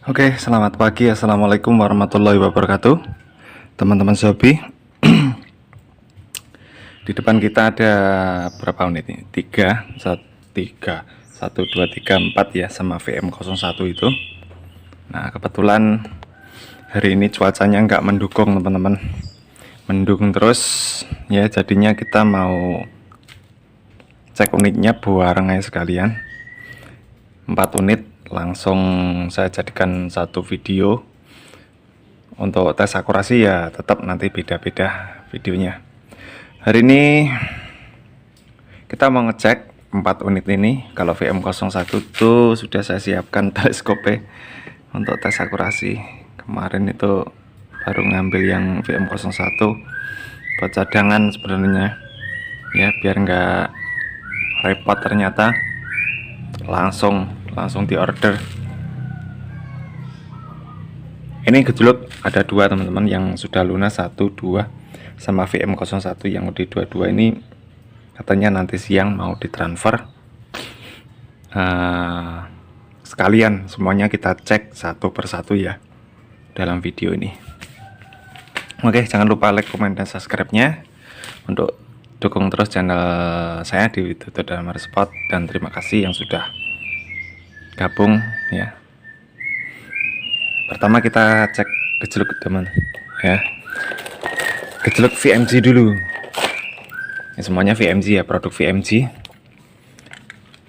Oke, selamat pagi. Assalamualaikum warahmatullahi wabarakatuh. Teman-teman Shopee, di depan kita ada berapa unit ini? 3, 1, 2, 3, 4 ya, sama VM01 itu. Nah, kebetulan hari ini cuacanya nggak mendukung, teman-teman. Mendung terus, ya jadinya kita mau cek unitnya bareng aja sekalian. 4 unit langsung saya jadikan satu video. Untuk tes akurasi ya tetap nanti beda-beda videonya. Hari ini kita mau ngecek 4 unit ini. Kalau VM01 itu sudah saya siapkan teleskopnya untuk tes akurasi. Kemarin itu baru ngambil yang VM01 buat cadangan sebenarnya, ya biar nggak repot. Ternyata langsung di order. Ini gejolak ada 2 teman-teman, yang sudah lunas 1, 2, sama VM01 yang udah 22 ini katanya nanti siang mau ditransfer. Sekalian semuanya kita cek satu persatu ya dalam video ini. Oke, jangan lupa like, komen, dan subscribe-nya untuk dukung terus channel saya di Tutur dan Spot, dan terima kasih yang sudah gabung ya. Pertama kita cek gejolak teman ya. Gejolak VMG dulu. Ini semuanya VMG ya, produk VMG.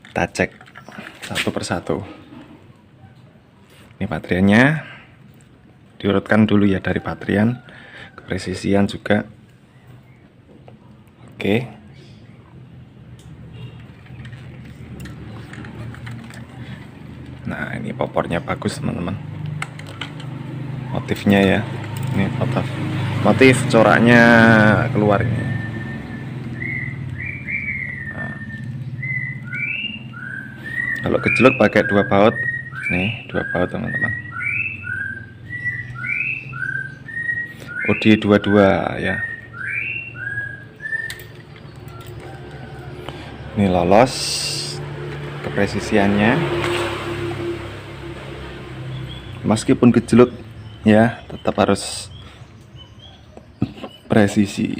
Kita cek satu persatu. Ini baterainya diurutkan dulu ya, dari baterian ke presisian juga. Oke. Nah, ini popornya bagus teman-teman. Motifnya ya, ini motif coraknya keluar ini. Nah, kalau gejolak pakai 2 baut, nih 2 baut teman-teman. OD22 ya. Ini lolos kepresisiannya. Meskipun gejolak ya, tetap harus presisi.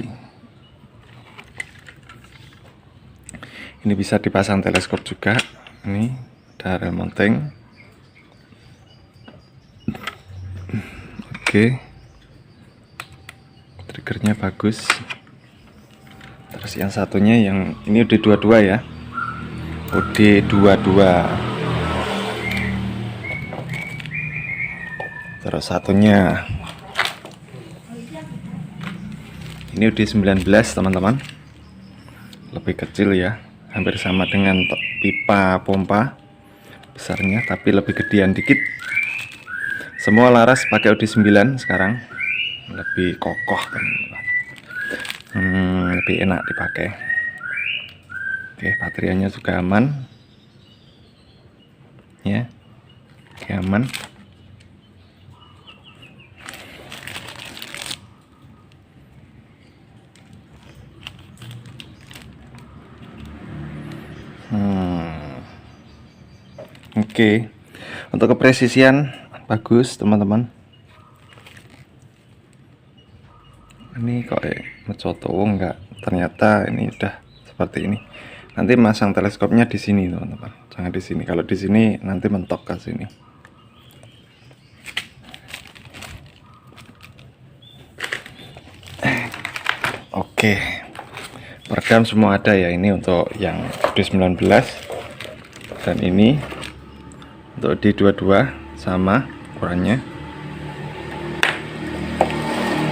Ini bisa dipasang teleskop juga. Ini ada rel mounting. Oke, triggernya bagus. Terus yang satunya, yang ini OD22 ya, OD22. Terus satunya ini OD19 teman-teman, lebih kecil ya, hampir sama dengan pipa pompa besarnya, tapi lebih gedean dikit. Semua laras pakai OD9 sekarang, lebih kokoh teman-teman, lebih enak dipakai. Oke, baterainya juga aman ya. Oke, aman. Oke, untuk kepresisian bagus teman-teman. Ini kok mencoto enggak, ternyata ini udah seperti ini. Nanti masang teleskopnya di sini teman-teman, jangan di sini. Kalau di sini nanti mentok ke sini. Oke, peredam semua ada ya. Ini untuk yang D19 dan ini untuk D22 sama ukurannya.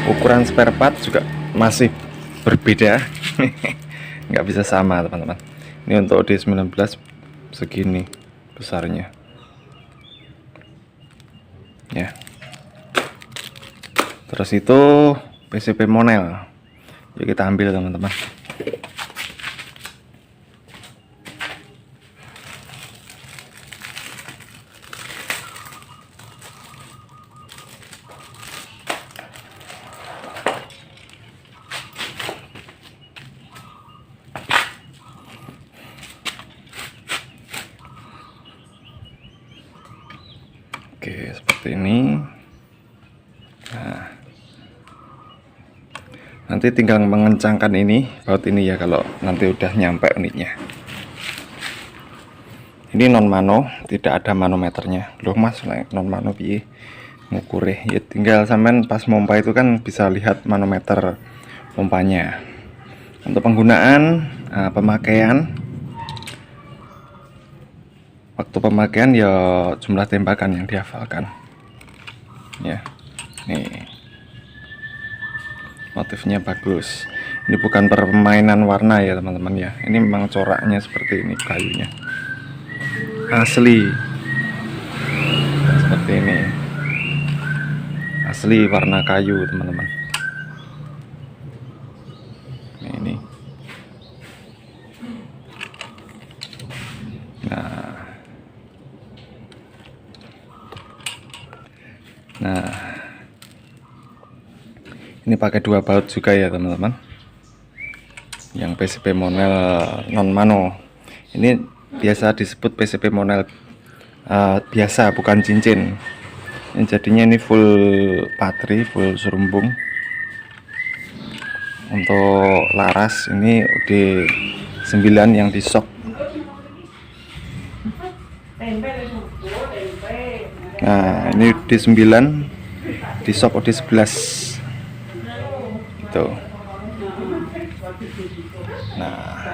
Ukuran spare part juga masih berbeda. Nggak bisa sama teman-teman. Ini untuk D19 segini besarnya ya. Terus itu PCB monel, yuk kita ambil teman-teman. Oke, seperti ini. Nah, nanti tinggal mengencangkan ini baut ini ya kalau nanti udah nyampe unitnya. Ini non mano, tidak ada manometernya. Loh mas, non mano piye ngukure? Ya tinggal sampean pas pompa itu kan bisa lihat manometer pompanya. Untuk penggunaan pemakaian, waktu pemakaian ya jumlah tembakan yang dihafalkan. Ya, nih motifnya bagus. Ini bukan permainan warna ya teman-teman ya. Ini memang coraknya seperti ini, kayunya asli seperti ini, asli warna kayu teman-teman. Ini nah ini pakai 2 baut juga ya teman-teman, yang PCB monel non mano. Ini biasa disebut PCB monel biasa, bukan cincin. Ini jadinya ini full patri, full serumbung. Untuk laras ini UD9 yang di sok. Nah ini UD9 di sok UD11 gitu. Nah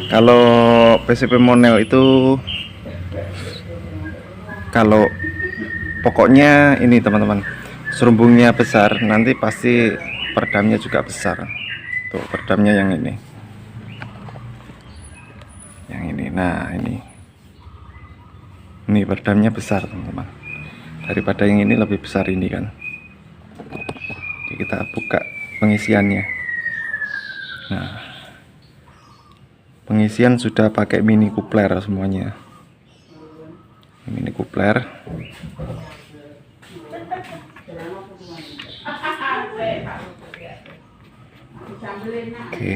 kalau PCB monel itu, kalau pokoknya ini teman-teman, serumbungnya besar, nanti pasti perdamnya juga besar. Tuh perdamnya yang ini, nah ini perdamnya besar teman-teman, daripada yang ini lebih besar ini kan. Oke, kita buka pengisiannya. Nah pengisian sudah pakai mini coupler semuanya. Mini coupler. Oke.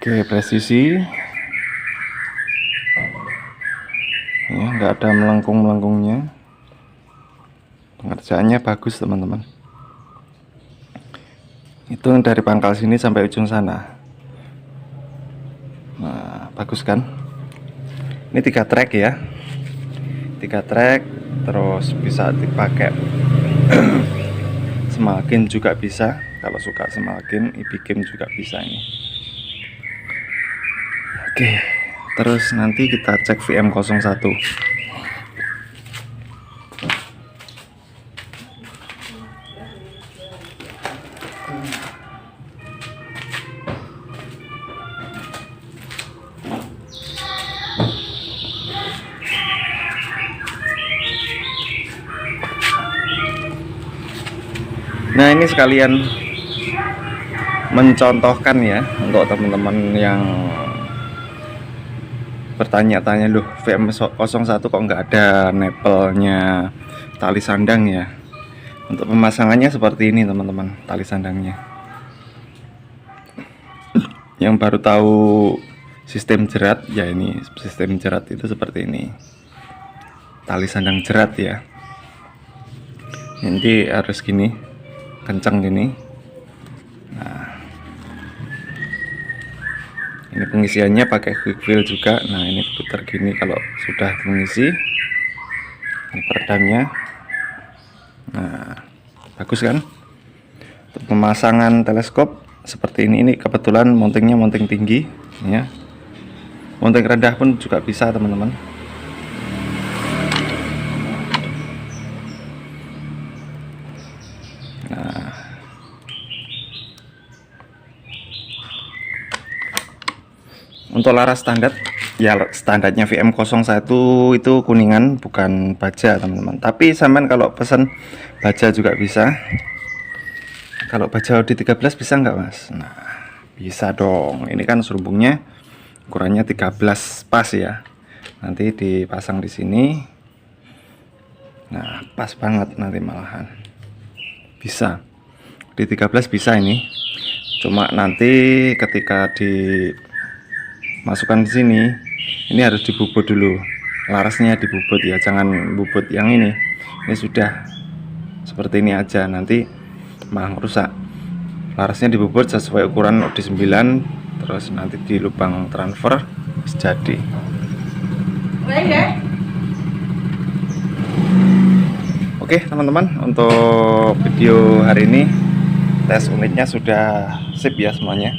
Oke, presisi. Ya, nggak ada melengkung-melengkungnya. Pengerjaannya bagus teman-teman. Itu dari pangkal sini sampai ujung sana. Nah, bagus kan? Ini 3 track ya. 3 track, terus bisa dipakai semalkin juga bisa. Kalau suka semalkin, ibikim juga bisa ini. Oke, terus nanti kita cek VM01. Nah ini sekalian mencontohkan ya untuk teman-teman yang bertanya-tanya, loh VM01 kok nggak ada nepelnya tali sandang ya. Untuk pemasangannya seperti ini teman-teman, tali sandangnya. Yang baru tahu sistem jerat ya, ini sistem jerat itu seperti ini, tali sandang jerat ya. Nanti harus gini, kencang gini. Nah ini pengisiannya pakai quick fill juga. Nah ini putar gini kalau sudah mengisi. Ini peredamnya. Nah bagus kan. Untuk pemasangan teleskop seperti ini kebetulan mountingnya mounting tinggi ya. Mounting rendah pun juga bisa teman-teman. Nah untuk laras standar ya, standarnya VM01 itu kuningan, bukan baja teman-teman. Tapi sampean kalau pesan baja juga bisa. Kalau baja UD13 bisa nggak mas? Nah bisa dong, ini kan serumbungnya ukurannya 13 pas ya. Nanti dipasang di sini. Nah pas banget nanti malahan. Bisa UD13 bisa ini. Cuma nanti ketika di masukkan di sini, ini harus dibubut dulu. Larasnya dibubut ya, jangan bubut yang ini. Ini sudah seperti ini aja, nanti malah rusak. Larasnya dibubut sesuai ukuran OD9, terus nanti di lubang transfer jadi. Oke teman-teman, untuk video hari ini tes unitnya sudah sip ya semuanya.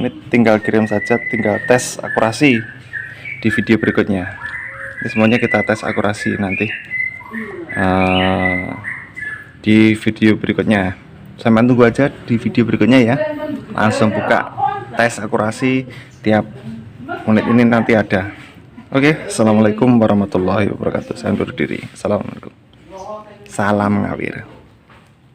Ini tinggal kirim saja, tinggal tes akurasi di video berikutnya. Ini semuanya kita tes akurasi nanti di video berikutnya. Sampai tunggu aja di video berikutnya ya. Langsung buka tes akurasi tiap unit ini nanti ada. Oke, assalamualaikum warahmatullahi wabarakatuh. Saya undur diri. Assalamualaikum. Salam ngawir.